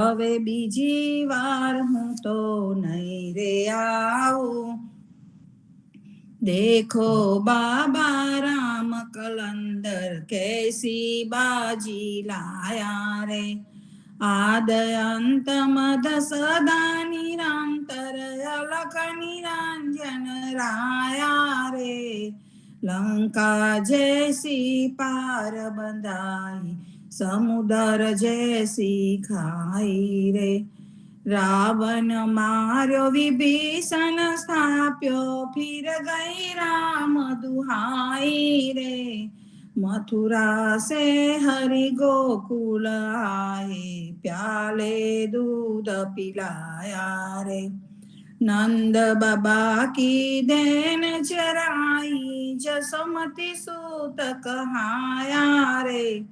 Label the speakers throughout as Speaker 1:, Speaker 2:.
Speaker 1: હવે બીજી વાર હું તો નહીં રે આવું. देखो बाबा राम कलंदर कैसी बाजी लाया रे. आद अंत मद सदा निरंतर अलख निरंजन राया रे. लंका जैसी पार बंधाई समुद्र जैसी खाई रे. रावण मार्यो विभीषण स्थाप्यो फिर गई राम दुहाई रे. मथुरा से हरि गोकुल आए प्याले दूध पिलाया रे. नंद बाबा की देन चराई जसमति सूत कहाया रे.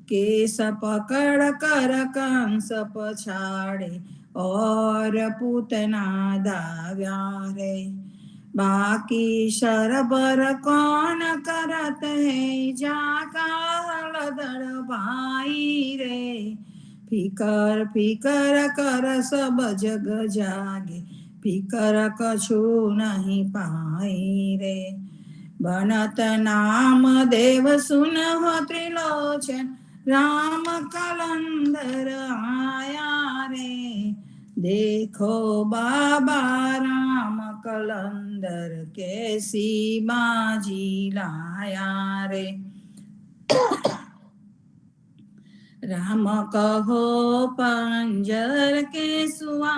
Speaker 1: केस पकड़ कर कंस पछाड़े और पूतना दाव्या रे. बाकी शरबर कौन करत है जाका हलदर भाई रे. फिकर फिकर कर सब जग जागे फिकर कछु नहीं पाई रे. बनत नाम देव सुन हो त्रिलोचन राम कलंदर आया रे. देखो बाबा राम कलंदर कैसी बाजी लाया रे. राम कहो पंजर के सुआ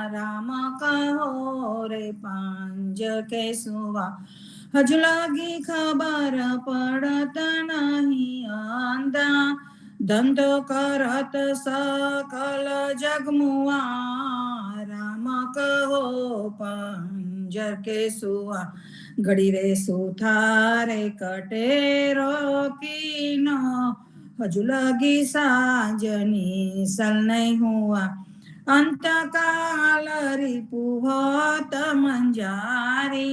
Speaker 1: राम कहो रे पंजर के सुआ. हज लगी खबर पड़त नहीं अंधा धंधो करत सकल जगमुआ. राम कहो पंजर के सुआ घड़ी रे सुथारे कटेरो कीनो. हजू लगी साजनी सल नहीं हुआ अंत काल रिपु होत मंजारी.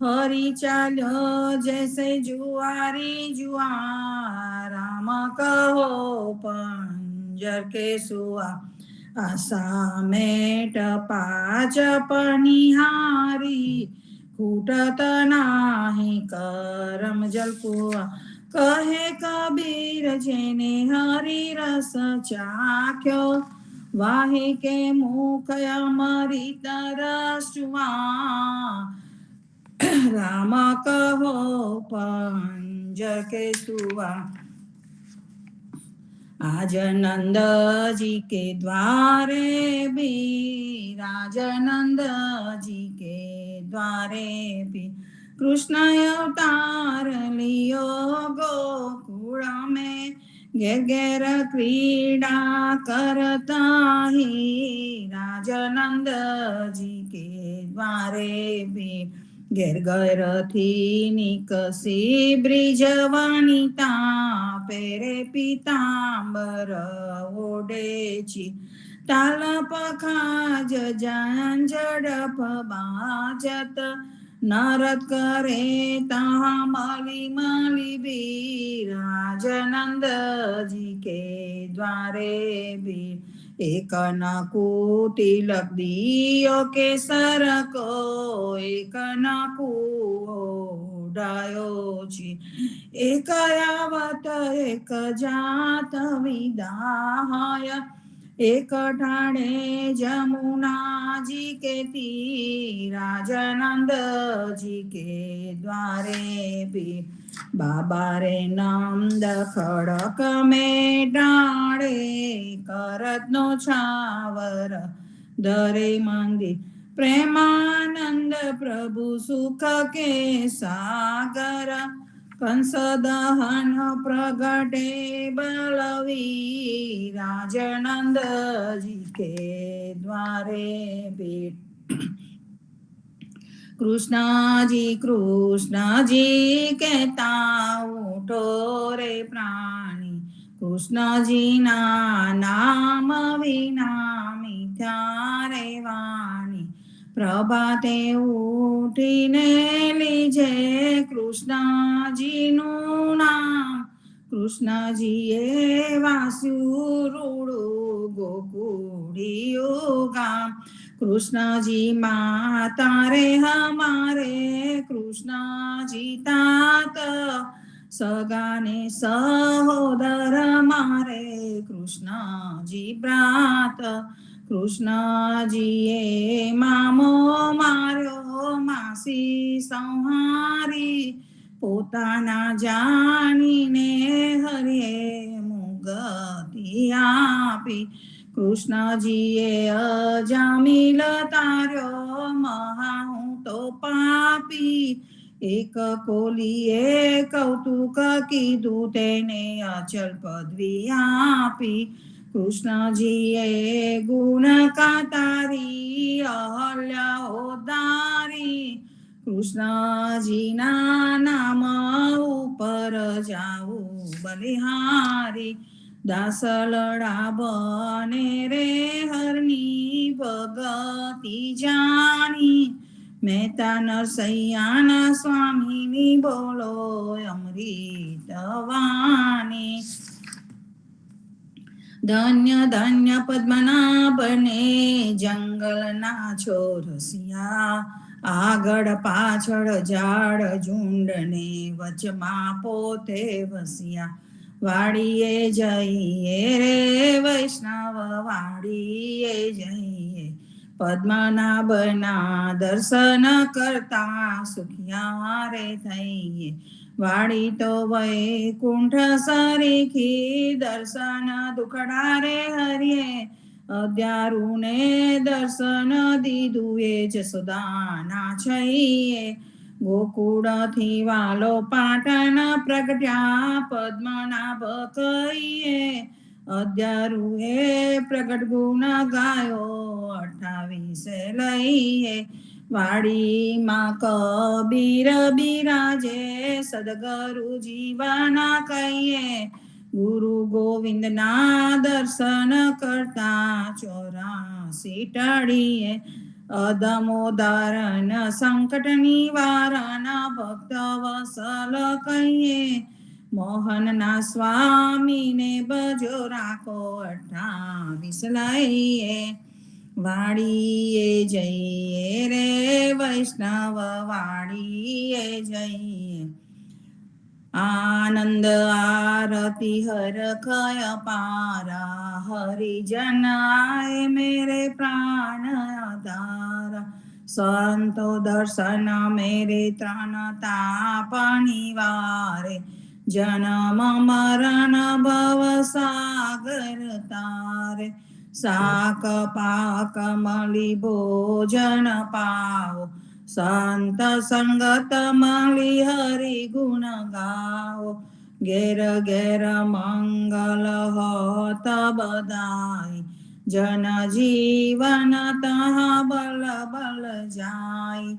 Speaker 1: हरी चालो जैसे जुआरी जुआ. राम कहो पंजर के सुआ आशा मेट पाच पनिहारी. खूटत नाही करम जल कुआ. कहे कबीर जेने हरि रस चाख्यो वाहे के मुख अमृत रस चुआ. राम कहो पंजर के सुआ. आज नंद जी के द्वारे भी राज नंद जी के द्वारे भी कृष्ण अवतार लियो गोकुल में. घेर घेर क्रीड़ा करता ही राजनंद जी के द्वारे भी. घेर घर थी निकसी ब्रिज वनिता पेरे पीतांबर ओडेची. ताल पखाज जान जड़प बाजत नरत करे तहा मली मली भी. राजनंद जी के द्वारे भी. एक न कुटिलक दियो केसर को एक न कुडायो छी. एक यावत एक जात विदाय एक ठाणे जमुना जी के तीर. राजनंद जी के द्वारे भी. बाबा रे नंद खड़क में डाड़े करत नो छावर धरे मंदिर. प्रेमानंद प्रभु सुख के सागर कंस दहन प्रगटे बलवीर. राजनंद जी के द्वारे भी. कृष्ण जी कहता उठो रे प्राणी. कृष्ण जी ना नाम विना मिथ्या रे वाणी. प्रभाते उठीने लीजे कृष्णजीનું નામ કૃષ્ણજીએ વાસ્યું રૂડું ગોકુળિયું ગામ. કૃષ્ણજી માતા રે હમારે કૃષ્ણજી તાત, સગાને સહોદર મારે કૃષ્ણજી ભ્રાત. કૃષ્ણજીએ મામો માર્યો માસી સંહારી, પોતાના જાણીને હરિએ મુગતિ આપી. કૃષ્ણજીએ અજામિલ તાર્યો મહા હું તો પાપી, એક કોલીએ કૌતુક કીધું તેને અચલ પદવી આપી. કૃષ્ણજીએ ગુણ કાતારી અહલ્યા ઉદ્ધારી, કૃષ્ણજીના નામ ઉપર જાવું બલિહારી. દાસલડા બને રે હરની ભગતિ જાણી, મહેતા નરસૈયાના સ્વામીની બોલો અમૃત વાણી. ધન્ય ધન્ય પદ્મનાભને જંગલના છોરસિયા, આગળ પાછળ ઝાડ ઝુંડને વચમાં પોતે વસ્યા. વાડીએ જઈએ રે વૈષ્ણવ વાડીએ જઈએ, પદ્મનાભના દર્શન કરતા સુખિયા રે થઈએ. વાડી તો વૈકુંઠ સરીખી દર્શન દુખડા રે હરિએ, અદ્યારુને દર્શન દીધું એ જસોદાના છઈએ. ગોકુળથી વાલો પાટણ પ્રગટ્યા પદ્મનાભ કહીએ, અદ્યારુએ પ્રગટ ગુણ ગાયો 28 લઈએ. વાડીમાં કબીર બિરાજે સદગુરુ જીવના કહીએ, ગુરુ ગોવિંદના દર્શન કરતા 84 ટળીએ. અદમોદારણ સંકટ નિવારણ ભક્ત વસલ કહીએ, મોહનના સ્વામીને બજો રાખો 28 લઈએ. વાડીએ જઈએ રે વૈષ્ણવ વાડીએ જઈએ, આનંદ આરતી હરખય પારા, હરિજન આય મેરે પ્રાણ આધારા. સંતો દર્શન મેરે ત્રણ તાપ નિવારે, જન્મ મરણ ભવ સાગર તારે. શાક પાક મળી ભોજન પાવો, સંત સંગત મળી હરિ ગુણ ગાવો. ઘેર ઘેર મંગલ હોત બધાય, જન જીવન તહ બલ બલ જાય.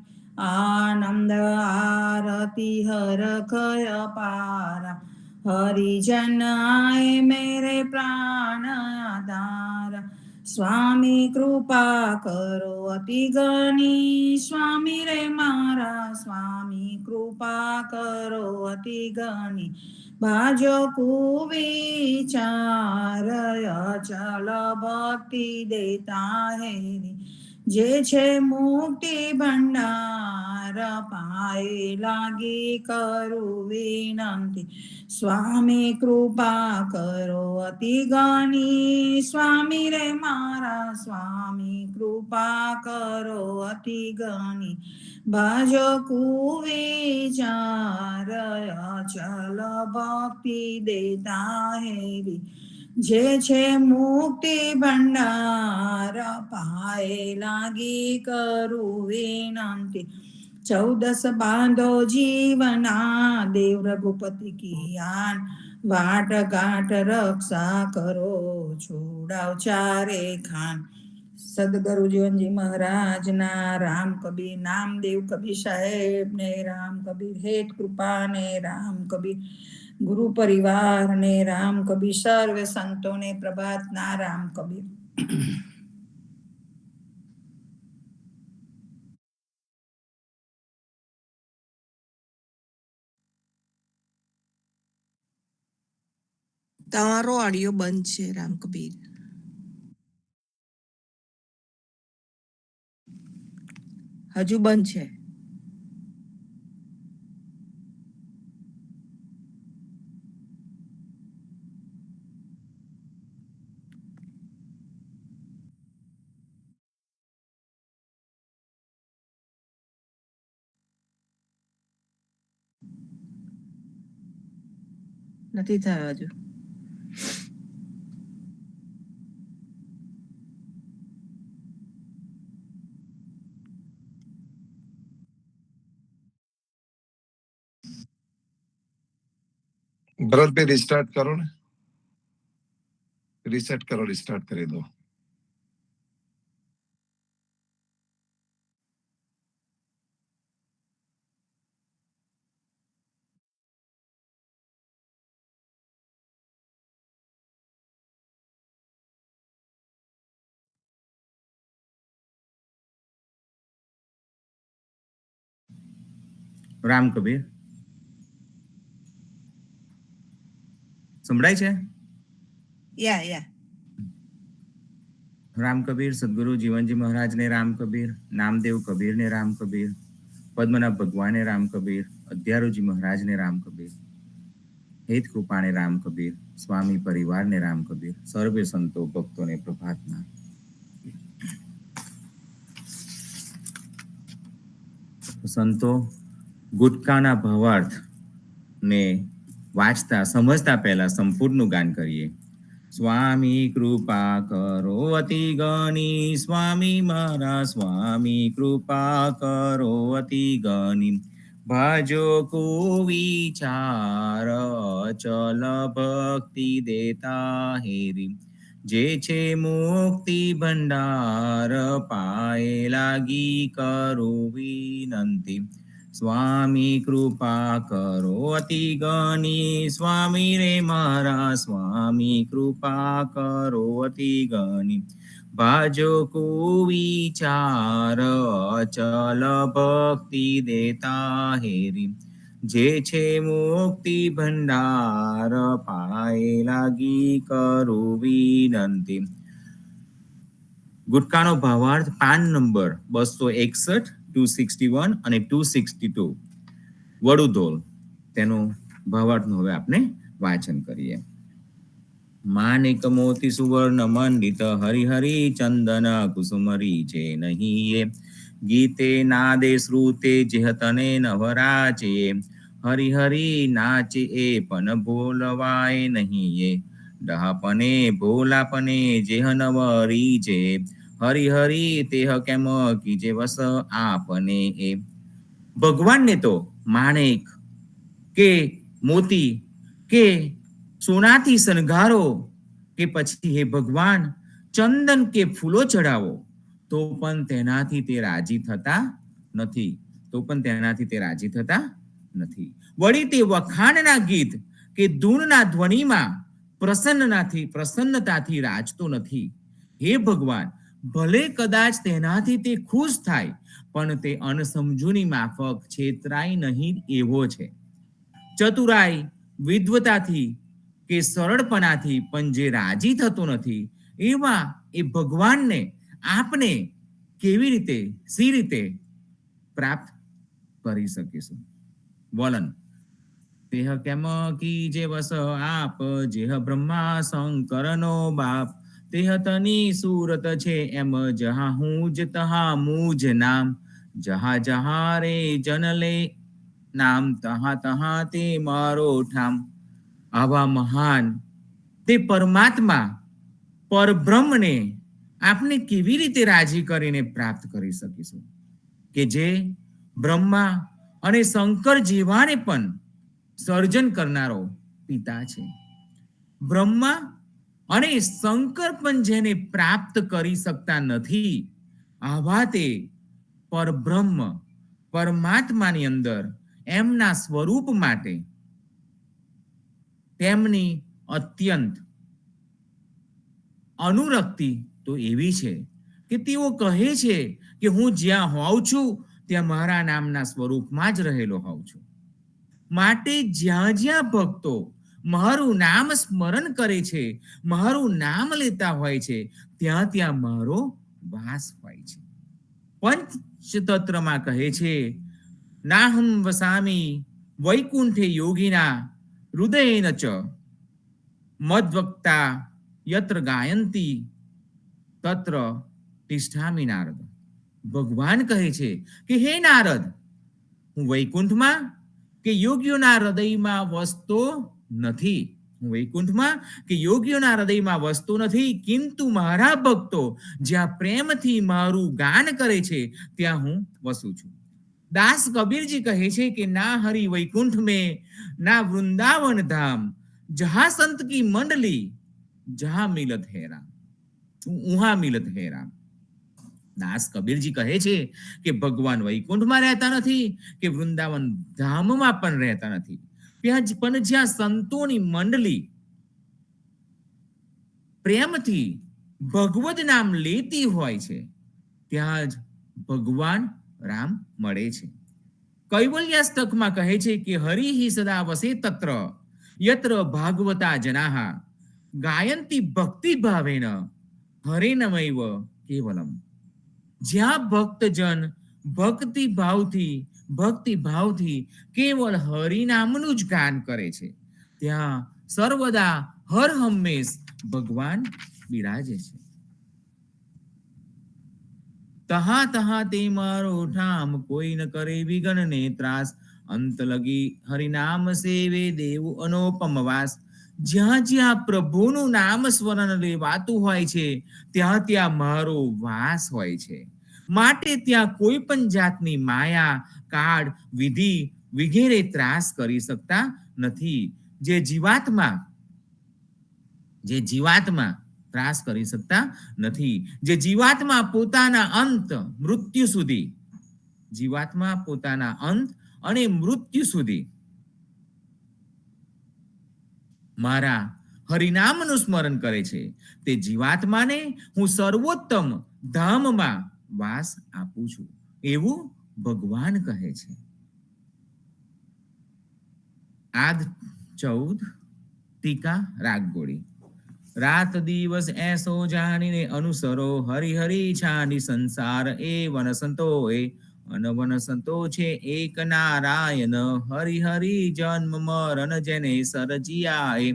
Speaker 1: આનંદ આરતી હરખય પારા, હરિજન આય મેરે પ્રાણ આધારા. સ્વામી કૃપા કરો અતિ ગણી, સ્વામી રે મારા સ્વામી કૃપા કરો અતિ ગણી. ભાજો કુવિચાર અચલ ભક્તિ દેતા હેરી, જે છે મુક્તિ ભંડાર પાએ લાગી કરું વિનંતી. સ્વામી કૃપા કરો અતિ ગણી, સ્વામી રે મારા સ્વામી કૃપા કરો અતિ ગણી. ભજો કુવિચાર અચલ ભક્તિ દેતા હેરી, જે છે મુક્તિ ભંડાર પાએ લાગી કરું વિનંતી. 14 બાંધો જીવના દેવ રઘુપતિ કિયાન, વાટ ગાંઠ રક્ષા કરો છોડાવ ચારે ખાન. સદગુરુ જીવનજી મહારાજના, રામ કબીર નામદેવ કબીર સાહેબ ને, રામ કબીર હેત કૃપા ને, રામ કબીર ગુરુ પરિવાર ને, રામ કબીર સર્વે સંતોને પ્રભાતના રામ કબીર.
Speaker 2: તમારો ઓડિયો બંધ છે રામ કબીર.
Speaker 1: હજુ બંધ છે. નથી થયો હજુ.
Speaker 3: ભરતભાઈ રિસ્ટાર્ટ કરો ને, રીસેટ કરો, રિસ્ટાર્ટ કરી દો.
Speaker 4: રામ કબીર સંભળાય છે?
Speaker 1: યા
Speaker 4: રામ કબીર સદગુરુ જીવનજી મહારાજને રામ કબીર, નામદેવ કબીરને રામ કબીર, પદ્મનાભ ભગવાને રામ કબીર, અધ્યારોજી મહારાજને રામ કબીર, હેત કૃપાને રામ કબીર, સ્વામી પરિવારને રામ કબીર, સર્વે સંતો ભક્તોને પ્રભાતના. સંતો ગુટકાના ભાવાર્થ ને વાંચતા સમજતા પહેલા સંપૂર્ણનું ગાન કરીએ. સ્વામી કૃપા કરો અતિ ગણી, સ્વામી મારા સ્વામી કૃપા કરો અતિ ગણી, ભાજો કુવિચાર ચલ ભક્તિ દેતા હેરી, જે છે મુક્તિ ભંડાર પાએ લાગી કરું વિનંતી, સ્વામી કૃપા કરો અતિ ગણી, સ્વામી રે મારા સ્વામી કૃપા કરો અતિ ગણી, ભાજો કુવિચાર અચલ ભક્તિ દેતા હેરી, જે છે મુક્તિ ભંડાર પાએ લાગી કરું વિનંતી. ગુટકાનો ભાવાર્થ પાન નંબર 261, 261 અને 262 વડુધોલ, તેનો ભાવાર્થનું હવે આપણે વાંચન કરીએ. માણિક મોતી સુવર્ણ મંડિત, હરિહરિ ચંદન કુસુમરી છે નહીં, ગીતે નાદે શ્રુતે જેહતને નવરાચે, હરિહરિ નાચે એ પણ ભોલવાય નહીં, ડહાપને ભોલાપને જેહ નવરી છે, હરિહરિ તેહ કેમ કીજે વસ આપને એ. ભગવાનને તો માણેક કે મોતી કે સોનાથી શણગારો કે પછી હે ભગવાન ચંદન કે ફૂલો ચડાવો તો પણ તેનાથી તે રાજી થતા નથી, વળી તે વખાણના ગીત કે ધૂનના ધ્વનિમાં પ્રસન્નતાથી રાજતો નથી. હે ભગવાન, ભલે કદાચ તેનાથી તે ખુશ થાય પણ તે અણસમજૂની માફક છેતરાય નહીં એવો છે. ચતુરાઈ વિદ્વતાથી કે સરળપણાથી પણ જે રાજી થતો નથી એવા એ ભગવાનને આપને કેવી રીતે સી રીતે પ્રાપ્ત કરી શકીશું? વલન તેહ કેમ કીજે વસ આપ, જેહ બ્રહ્મા શંકરનો બાપ, તેહ તની સુરત છે એમ જહા હું જ તહા મુજ નામ, જહા જહા રે જનલે નામ, તહા તહા તે મારો ઠામ. આવા મહાન તે પરમાત્મા પરબ્રહ્મને આપને કેવી રીતે રાજી કરીને પ્રાપ્ત કરી શકીશું કે જે બ્રહ્મા અને શંકર જેવાને પણ સર્જન કરનારો પિતા છે. બ્રહ્મા અને શંકર પણ જેને પ્રાપ્ત કરી શકતા નથી આવા તે પરબ્રહ્મ પરમાત્માની અંદર એમના સ્વરૂપ માટે તેમની અત્યંત અનુરક્તિ તો એવી છે કે તેઓ કહે છે કે હું જ્યાં હોઉં છું ત્યાં મારા નામના સ્વરૂપમાં જ રહેલો હોઉં છું. માટે જ્યાં જ્યાં ભક્તો મારું નામ સ્મરણ કરે છે, મારું નામ લેતા હોય છે, ત્યાં ત્યાં મારો વાસ હોય છે. પંચતંત્રમાં કહે છે, નાહમ વસામી વૈકુંઠે યોગિના હૃદયેન ચ મદ્વક્તા યત્ર ગાયંતી તત્ર તિષ્ઠામિ નારદ. ભગવાન કહે છે કે હે નારદ, હું વૈકુંઠમાં કે યોગીઓના હૃદયમાં વસતો નથી. હું વૈકુંઠમાં કે યોગીઓના હૃદયમાં વસતો નથી, કિંતુ મારા ભક્તો જ્યાં પ્રેમથી મારું ગાન કરે છે ત્યાં હું વસું છું. દાસ કબીરજી કહે છે કે ના હરિ વૈકુંઠ में ના વૃંદાવન ધામ, જहाँ संत की मंडली जहाँ मिलत है राम, उहाँ मिलत है राम. દાસ કબીરજી કહે છે કે ભગવાન વૈકુંઠમાં રહેતા નથી કે વૃંદાવન ધામમાં પણ રહેતા નથી, પણ જ્યાં સંતોની મંડળી પ્રેમથી ભગવદ નામ લેતી હોય છે ત્યાં જ ભગવાન રામ મળે છે. કૈવલ્યાષ્ટકમાં કહે છે કે હરિ સદા વસે તત્ર યત્ર ભાગવતા જનાહા ગાયંતી ભક્તિ ભાવેન હરેનમૈવ કેવલમ. જ્યાં ભક્તજન ભક્તિ ભાવથી કેવલ હરિનામનું જ ગાન કરે છે ત્યાં સર્વદા હર હંમેશ ભગવાન બિરાજે છે. તહા તહા તે મારો ઠામ, કોઈ ન કરે વિઘન ને ત્રાસ, અંત લગી હરિનામ સેવે દેવું અનોપમ વાસ. જ્યાં જ્યાં પ્રભુનું નામ સ્મરણ લેવાતું હોય છે ત્યાં ત્યાં મારો વાસ હોય છે. માટે ત્યાં કોઈ પણ જાતની માયા, કાળ, વિધિ વગેરે ત્રાસ કરી શકતા નથી. જે જીવાત્મા ત્રાસ કરી શકતા નથી. જે જીવાત્મા પોતાના અંત અને મૃત્યુ સુધી મારા હરિનામનું સ્મરણ કરે છે, તે જીવાત્માને હું સર્વોત્તમ ધામમાં વાસ આપું છું, એવું ભગવાન કહે છે. આદ 14 ટીકા રાગ ગોળી. રાત દિવસ એસો જાણીને અનુસરો, હરિ હરિ છાની સંસાર એ વન સંતો એ, અનવન સંતો છે એક નારાયણ, હરિ હરિ જન્મ મરણ જેને સરજિયા એ.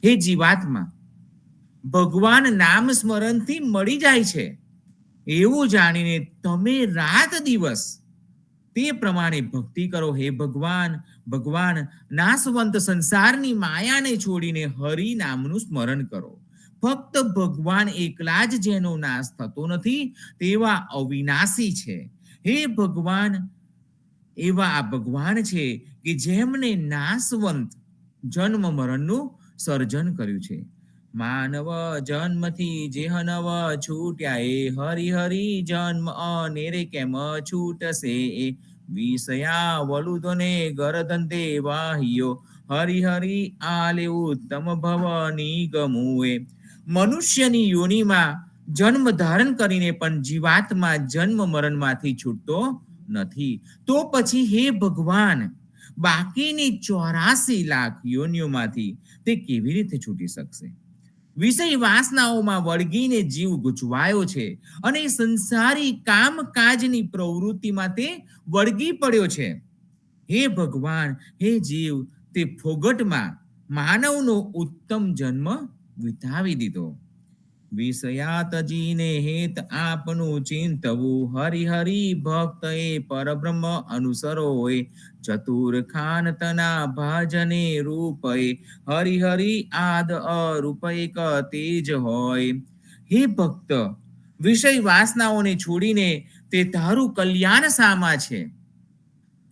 Speaker 4: હે જીવાત્મા, ભગવાન નામ સ્મરણથી મળી જાય છે એવું જાણીને તમે રાત દિવસ તે પ્રમાણે ભક્તિ કરો. હે ભગવાન નાશવંત સંસારની માયાને છોડીને હરિ નામનું સ્મરણ કરો. ફક્ત ભગવાન એકલા જ જેનો નાશ થતો નથી તેવા અવિનાશી છે. હે ભગવાન, એવા આ ભગવાન છે કે જેમને નાશવંત જન્મ મરણનું સર્જન કર્યું છે. માનવ જન્મથી જેહનવ છૂટ્યા એ, હરિ હરિ જન્મ અનેરે કેમ છૂટશે એ. વિષયા વલુદને ગરદંતે વાહિયો, હરિ હરિ આલે ઉત્તમ ભવની ગમુએ. મનુષ્યની યોનિમાં જન્મ ધારણ કરીને પણ જીવાત્મા જન્મ મરણમાંથી છૂટતો નથી. તો પછી હે ભગવાન, બાકીની 84 લાખ યોનિઓમાંથી તે કેવી રીતે છૂટી શકશે? વિષય વાસનાઓમાં વળગીને જીવ ગૂંચવાયો છે અને સંસારી કામકાજની પ્રવૃત્તિમાં તે વળગી પડ્યો છે. હે ભગવાન, હે જીવ, તે ફોગટમાં માનવનો ઉત્તમ જન્મ વિતાવી દીધો. વિષયા તજીને હેત આપનું ચિંતવું, હરિ હરિ ભક્ત એ પરબ્રહ્મ અનુસરો એ. ચતુર ખાન તના ભાજને રૂપ એ, હરિ હરિ આદ અરૂપ એક તેજ હોય. હે ભક્ત, વિષય વાસનાઓને છોડીને તે તારું કલ્યાણ શામાં છે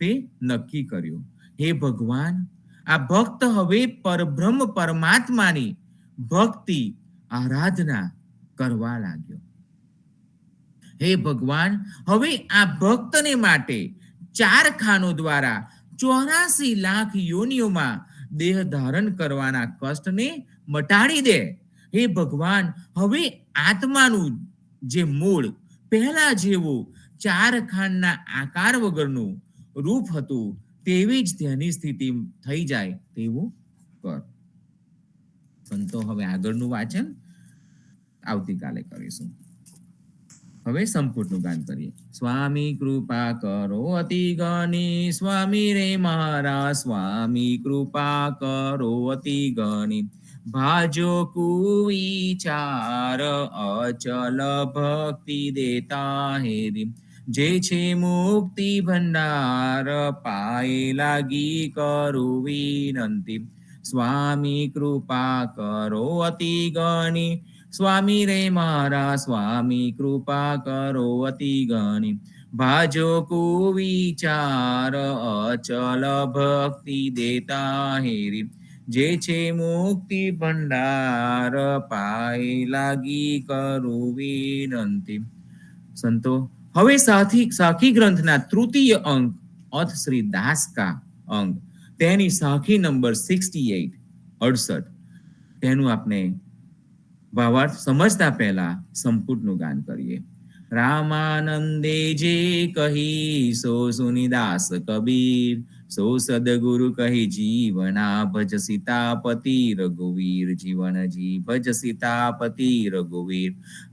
Speaker 4: તે નક્કી કર્યું. હે ભગવાન, આ ભક્ત હવે પરબ્રહ્મ પરમાત્માની ભક્તિ આરાધના કરવા લાગ્યો. હે ભગવાન, હવે આ ભક્તને માટે 4 ખાનો દ્વારા 84 લાખ યોનિઓમાં દેહ ધારણ કરવાના કષ્ટને મટાડી દે. હે ભગવાન, હવે આત્માનું જે મૂળ પહેલા જેવું 4 ખાનના આકાર વગરનું રૂપ હતું તેવી જ તેની સ્થિતિ થઈ જાય તેવું કર. સંતો હવે આગળનું વાંચન આવતીકાલે કરીશું. હવે સંપૂર્ણનું ગાન કરીએ. સ્વામી કૃપા કરો અતિ ગણી, સ્વામી રે મારા સ્વામી કૃપા કરો અતિ ગણી. ભાજો કુવિચાર અચલ ભક્તિ દેતા હેરી, જે છે મુક્તિ ભંડાર પાએ લાગી કરું વિનંતી. સ્વામી કૃપા કરો અતિ ગણી, સ્વામી રે મારા સ્વામી કૃપા કરો અતિ ગણી. ભાજો કુવિચાર અચલ ભક્તિ દેતા હેરી, જે છે મુક્તિ ભંડાર પાએ લાગી કરું વિનંતી. સંતો હવે સાખી ગ્રંથના તૃતીય અંક અથ શ્રી દાસ કા અંક તેની સાખી નંબર 68 તેનું આપણે ભાવાર્થ સમજતા પહેલા સંપૂર્ણનું ગાન કરીએ. રામાનંદે જે કહી સો સુનિદાસ કબીર, સો સદગુરુ કહી જીવના ભજ સીતાપતિ રઘુવીર, જીવન જી ભજ સીતાપતિ રઘુવીર.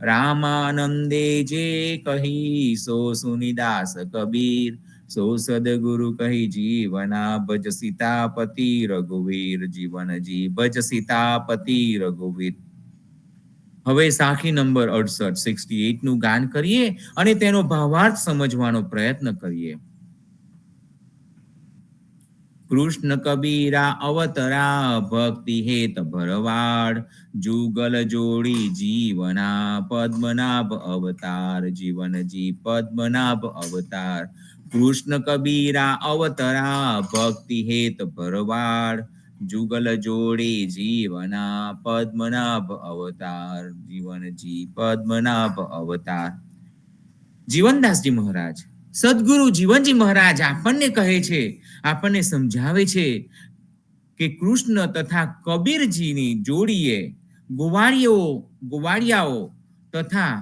Speaker 4: રામાનંદે જે કહી સો સુનિદાસ કબીર, સો સદગુરુ કહી જીવના ભજ સીતાપતિ રઘુવીર, જીવન જી ભજ સીતાપતિ રઘુવીર. હવે સાખી નંબર 68 નું ગાન કરીએ અને તેનો ભાવાર્થ સમજવાનો પ્રયત્ન કરીએ. કૃષ્ણ કબીરા અવતરા ભક્તિ હેત ભરવાડ, જુગલ જોડી જીવના પદ્મનાભ અવતાર, જીવનજી પદ્મનાભ અવતાર. કૃષ્ણ કબીરા અવતરા ભક્તિ હેત ભરવાડ, જુગલ જોડી જીવના પદ્મનાભ અવતાર, જીવનજી પદ્મનાભ અવતાર. જીવનદાસજી મહારાજ, સદગુરુ જીવનજી મહારાજ આપણને કહે છે, આપણને સમજાવે છે કે કૃષ્ણ તથા કબીરજીની જોડીએ ગોવાળિયાઓ તથા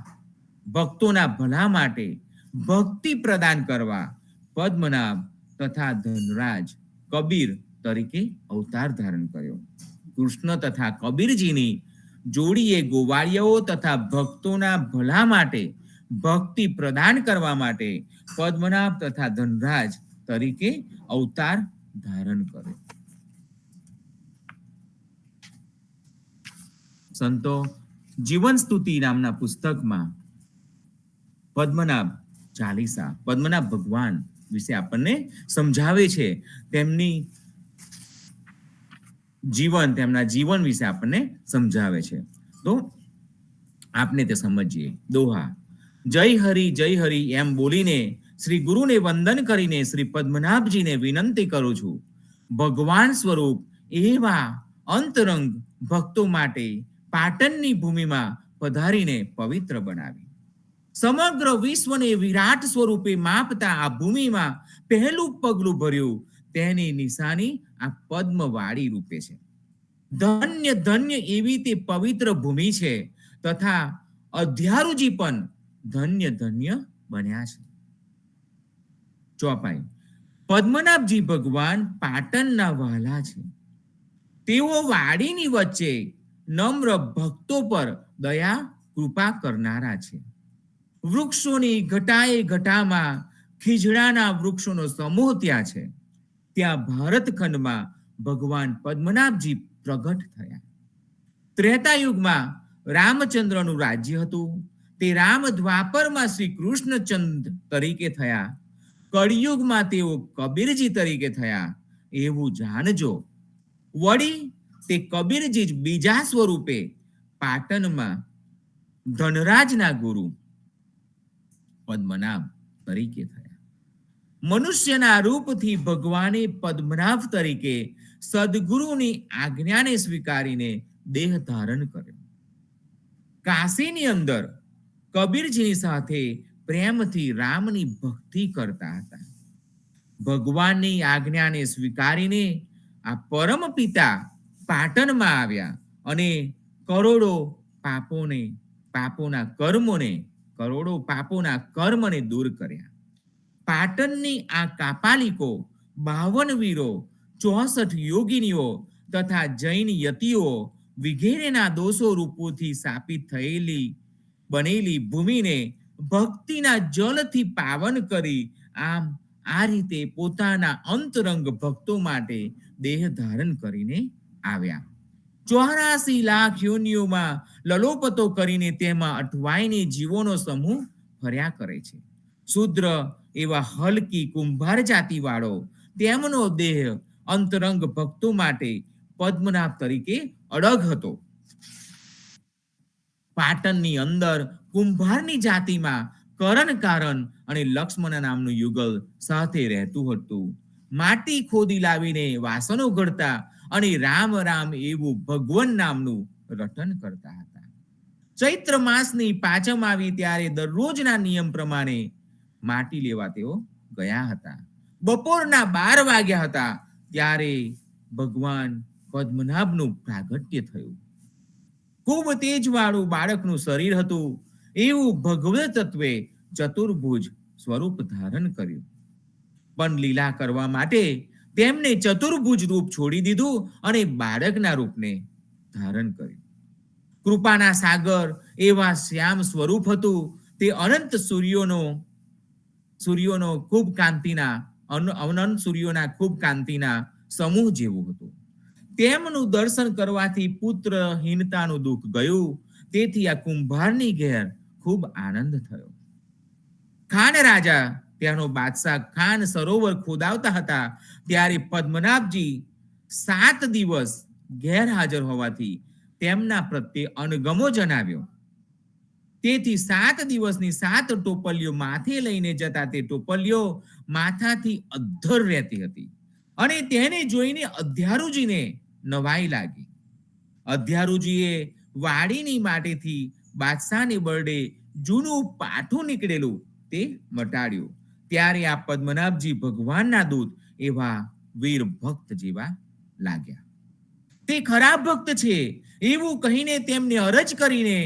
Speaker 4: ભક્તોના ભલા માટે ભક્તિ પ્રદાન કરવા પદ્મનાભ તથા ધનરાજ કબીર તરીકે અવતાર ધારણ કર્યો. કૃષ્ણ તથા કબીરજીની જોડીએ ગોવાળિયાઓ તથા ભક્તોના ભલા માટે ભક્તિ પ્રદાન કરવા માટે પદ્મનાભ તથા ધનરાજ તરીકે અવતાર ધારણ કર્યો. સંતો જીવન સ્તુતિ નામના પુસ્તકમાં પદ્મનાભ ચાલીસા, પદ્મનાભ ભગવાન વિશે આપણને સમજાવે છે. તેમના જીવન વિશે આપણને સમજાવે છે. તો આપને તે સમજીએ. દોહા. જય હરિ એમ બોલીને શ્રી ગુરુને વંદન કરીને શ્રી પદ્મનાભજીને વિનંતી કરું છું, ભગવાન સ્વરૂપ એવા અંતરંગ ભક્તો માટે પાટણની ભૂમિમાં પધારીને પવિત્ર બનાવી. સમગ્ર વિશ્વને વિરાટ સ્વરૂપે માપતા આ ભૂમિમાં પહેલું પગલું ભર્યું, તેની નિશાની આ પદ્મવાડી રૂપે છે. ધન્ય ધન્ય એવી તે પવિત્ર ભૂમિ છે તથા અધ્યારુજી પણ ધન્ય ધન્ય બન્યા છે. ચોપાઈ. પદ્મનાભજી ભગવાન પાટણના વહાલા છે. તેઓ વાડીની વચ્ચે નમ્ર ભક્તો પર દયા કૃપા કરનારા છે. વૃક્ષોની ઘટાએ ઘટામાં ખીજડાના વૃક્ષોનો સમૂહ ત્યાં છે. ત્યાં ભારતખંડમાં ભગવાન પદ્મનાભજી પ્રગટ થયા. ત્રેતાયુગમાં રામચંદ્રનું રાજ્ય હતું. તે રામ દ્વાપરમાં શ્રી કૃષ્ણચંદ્ર તરીકે થયા. કળિયુગમાં તેઓ કબીરજી તરીકે થયા એવું જાણજો. વળી તે કબીરજી જ બીજા સ્વરૂપે પાટણમાં ધનરાજના ગુરુ પદ્મનાભ તરીકે થયા. મનુષ્યના રૂપથી ભગવાને પદ્મનાભ તરીકે સદગુરુની આજ્ઞાને સ્વીકારીને દેહ ધારણ કર્યો. કાશીની અંદર કબીરજીની સાથે પ્રેમથી રામની ભક્તિ કરતા હતા. ભગવાનની આજ્ઞાને સ્વીકારીને આ પરમ પિતા પાટણમાં આવ્યા અને કરોડો પાપોના કર્મને દૂર કર્યા. પાટણની આ કાપાલિકો 52 વીરો, 64 યોગિનીઓ તથા જૈન યતિઓ વગેરેના દોષો રૂપોથી સ્થાપિત થયેલી બનેલી ભૂમિને ભક્તિના જલથી પાવન કરી આમ આ રીતે પોતાના અંતરંગ ભક્તો માટે દેહ ધારણ કરીને આવ્યા. 84 લાખ યોનિઓમાં લલોપતો કરીને તેમાં અઠવાઈને જીવોનો સમૂહ ફર્યા કરે છે. શુદ્ર એવા હલકી કુંભાર જાતિ વાળો તેમનો દેહ અંતરંગ ભક્તો માટે પદ્મનાભ તરીકે અડગ હતો. પાટણની અંદર કુંભારની જાતિમાં કરણ કારણ અને લક્ષ્મણ નામનું યુગલ સાથે રહેતું હતું. માટી ખોદી લાવીને વાસણો ઘડતા અને રામ રામ એવું ભગવાન નામનું રટન કરતા હતા. ચૈત્ર માસની પાંચમ આવી ત્યારે દરરોજના નિયમ પ્રમાણે માટી લેવા તેઓ ગયા હતા. બપોરના 12 વાગ્યા હતા ત્યારે ભગવાન પદ્મનાભનું પ્રાગટ્ય થયું. ખૂબ તેજવાળું બાળકનું શરીર હતું. એવું ભગવત તત્વે ચતુર્ભુજ સ્વરૂપ ધારણ કર્યું. પણ લીલા કરવા માટે તેમને ચતુર્ભુજ રૂપ છોડી દીધું અને બાળકના રૂપને ધારણ કર્યું. કૃપાના સાગર એવા શ્યામ સ્વરૂપ હતું. તે અનંત સૂર્યોનો ખૂબ કાંતિના અનંત સૂર્યોના ખૂબ કાંતિના સમૂહ જેવું હતું. તેમનું દર્શન કરવાથી પુત્રહીનતાનું દુઃખ ગયું. તેથી આ કુંભારની ઘેર ખૂબ આનંદ થયો. ખાન રાજા ત્યાંનો બાદશાહ ખાન સરોવર ખોદાવતા હતા ત્યારે પદ્મનાભજી 7 દિવસ ગેરહાજર હોવાથી તેમના પ્રત્યે અણગમો જણાવ્યો. તેથી 7 દિવસની 7 ટોપલીઓ માથે લઈને જતા તે ટોપલીઓ માથાથી અધ્ધર રહેતી હતી અને તેને જોઈને અધ્યારુજીને નવાઈ લાગી. અધ્યારુજીએ વાડીની માટેથી બાદશાહને બરડે જૂનું પાઠું નીકળેલું તે મટાડ્યું. ત્યારે આ પદ્મનાભજી ભગવાનના દૂત એવા વીર ભક્ત જેવા લાગ્યા. તે ખરાબ ભક્ત છે એવું કહીને તેમને અરજ કરીને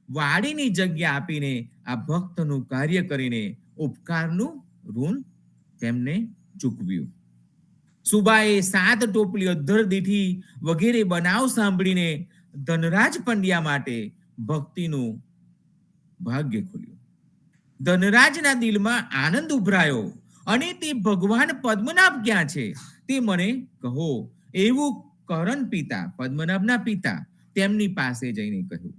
Speaker 4: વાડીની જગ્યા આપીને આ ભક્તનું કાર્ય કરીને ઉપકારનું ઋણ તેમને ચૂકવ્યું. સુબાએ 7 ટોપલી અધ્ધર દીઠી વગેરે બનાવ સાંભળીને ધનરાજ પંડ્યા માટે ભક્તિનું ભાગ્ય ખુલ્યું. ધનરાજના દિલમાં આનંદ ઉભરાયો અને તે ભગવાન પદ્મનાભ ક્યાં છે તે મને કહો એવું કરણ પિતા પદ્મનાભના પિતા તેમની પાસે જઈને કહ્યું.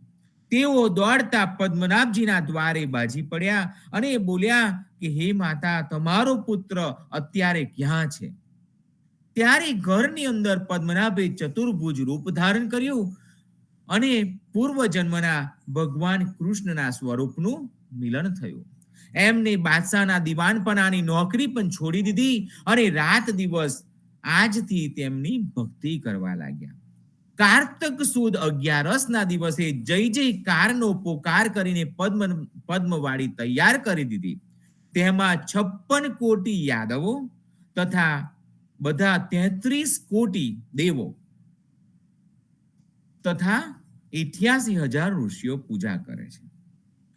Speaker 4: તેઓ દોડતા પદ્મનાભજીના દ્વારે બાજી પડ્યા અને બોલ્યા કે હે માતા, તમારો પુત્ર અત્યારે ક્યાં છે? ત્યારે ઘરની અંદર પદ્મનાભે ચતુર્ભુજ રૂપ ધારણ કર્યું અને પૂર્વ જન્મના ભગવાન કૃષ્ણના સ્વરૂપનું મિલન થયું. એમને બાદશાહના દિવાનપણાની નોકરી પણ છોડી દીધી અને રાત દિવસ આજથી તેમની ભક્તિ કરવા લાગ્યા. કાર્તક સુદ 11ના દિવસે જય જયકારનો પોકાર કરીને પદ્મવાડી તૈયાર કરી દીધી. તેમાં 56 કોટી યાદવો તથા બધા 33 કોટી દેવો તથા 88,000 ઋષિઓ પૂજા કરે છે.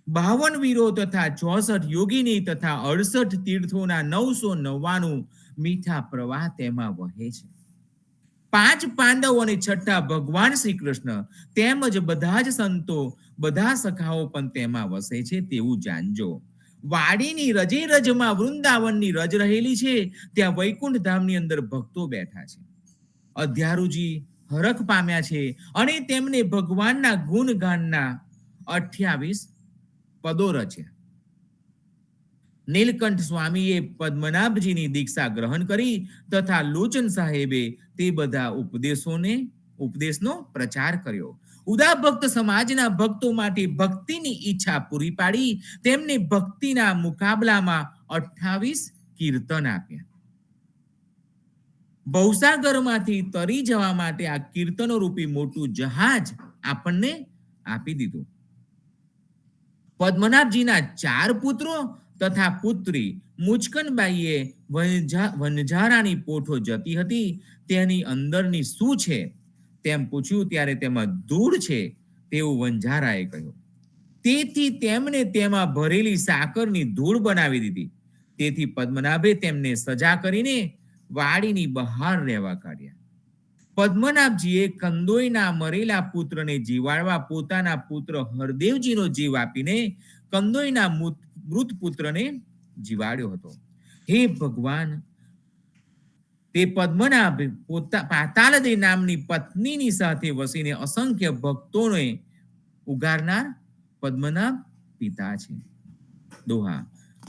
Speaker 4: 52 વીરો તથા 64 યોગીની તથા 68 તીર્થોના 999 મીઠા પ્રવાહ તેમાં વહે છે. 5 પાંડવો અને 6 ભગવાન શ્રી કૃષ્ણ તેમજ બધા જ સંતો બધા સખાઓ પણ તેમાં વસે છે તેવું જાણજો. વાડીની રજે રજમાં વૃંદાવનની રજ રહેલી છે. ત્યાં વૈકુંઠ ધામની અંદર ભક્તો બેઠા છે. અધ્યારુજી હરખ પામ્યા છે અને તેમને ભગવાનના ગુણગાનના 28 પદો રચ્યા. નીલકંઠ સ્વામીએ પદ્મનાભજીની દીક્ષા ગ્રહણ કરી તથા લોચન સાહેબે તે બધા ઉપદેશનો પ્રચાર કર્યો. ઉદા ભક્ત સમાજના ભક્તો માટે ભક્તિની ઈચ્છા પૂરી પાડી તેમને ભક્તિના મુકાબલામાં 28 કીર્તન આપ્યા. ભવસાગરમાંથી તરી જવા માટે આ કીર્તનો રૂપી મોટું જહાજ આપણને આપી દીધું. પદ્મનાભજીના 4 પુત્રો તથા પુત્રી મુચકનબાઈએ વનજારાની પોઠો જતી હતી તેની અંદરની શું છે તેમ પૂછ્યું ત્યારે તેમાં ધૂળ છે તેવું વંજારાએ કહ્યું. તેથી તેમને તેમાં ભરેલી સાકરની ધૂળ બનાવી દીધી. તેથી પદ્મનાભે તેમને સજા કરીને વાડીની બહાર રહેવા કાઢ્યા. પદ્મનાભજીએ કંદોઈના મરેલા પુત્રને જીવાડવા પોતાના પુત્ર હરદેવજીનો જીવ આપીને કંદોઈના મૃત પુત્રને જીવાડ્યો હતો. હે ભગવાન, તે પદ્મનાભ પાતાલદે નામની પત્નીની સાથે વસીને અસંખ્ય ભક્તોને ઉગારનાર પદ્મનાભ પિતા છે. દોહા.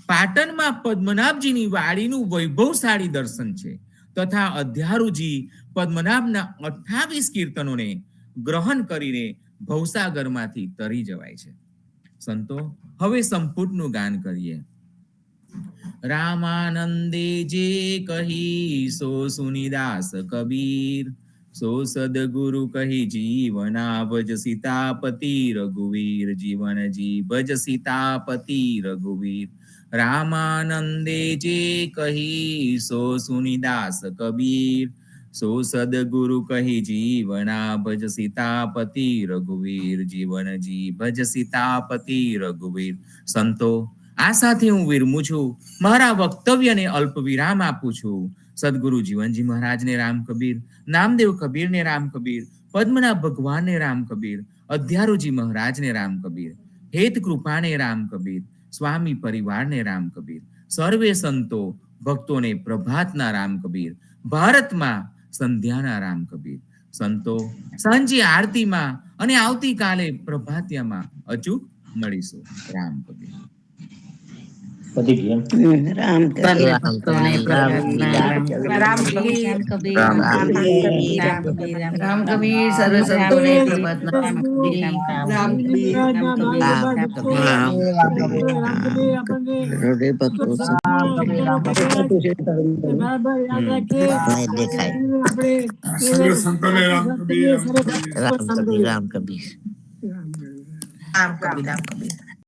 Speaker 4: પાટણમાં પદ્મનાભજીની વાડીનું વૈભવશાળી દર્શન છે તથા અધ્યારુજી પદ્મનાભના 28 કીર્તનોને ગ્રહણ કરીને ભવસાગરમાંથી તરી જવાય છે. સંતો, હવે સંપુટનું ગાન કરીએ. રામાનંદે જે કહી સો સુનિદાસ કબીર, સો સદગુરુ કહી જીવના ભજ સીતાપતિ રઘુવીર, જીવન જી ભજ સીતાપતિ રઘુવીર. રામાનંદે જે કહી સો સુનિદાસ કબીર, સો સદગુરુ કહી જીવના ભજ સીતાપતિ રઘુવીર, જીવન જી ભજ સીતાપતિ રઘુવીર. સંતો, આ સાથે હું વિરમું છું. મારા વક્તવ્યને અલ્પ વિરામ આપું છું. સદગુરુ જીવનજી મહારાજને રામ કબીર, નામદેવ કબીરને રામ કબીર, પદ્મનાભ ભગવાનને રામ કબીર, અધ્યારુજી મહારાજને રામ કબીર, હેત કૃપાને રામ કબીર, સ્વામી પરિવારને રામ કબીર, સર્વે સંતો ભક્તોને પ્રભાતના રામ કબીર, ભારતમાં સંધ્યાના રામ કબીર. સંતો, સાંજે આરતીમાં અને આવતીકાલે પ્રભાતિયામાં અચૂક મળીશું. રામ કબીર.
Speaker 5: રામ કબીર સર્વે સંતોને પ્રભાતના
Speaker 6: રામ કબીર.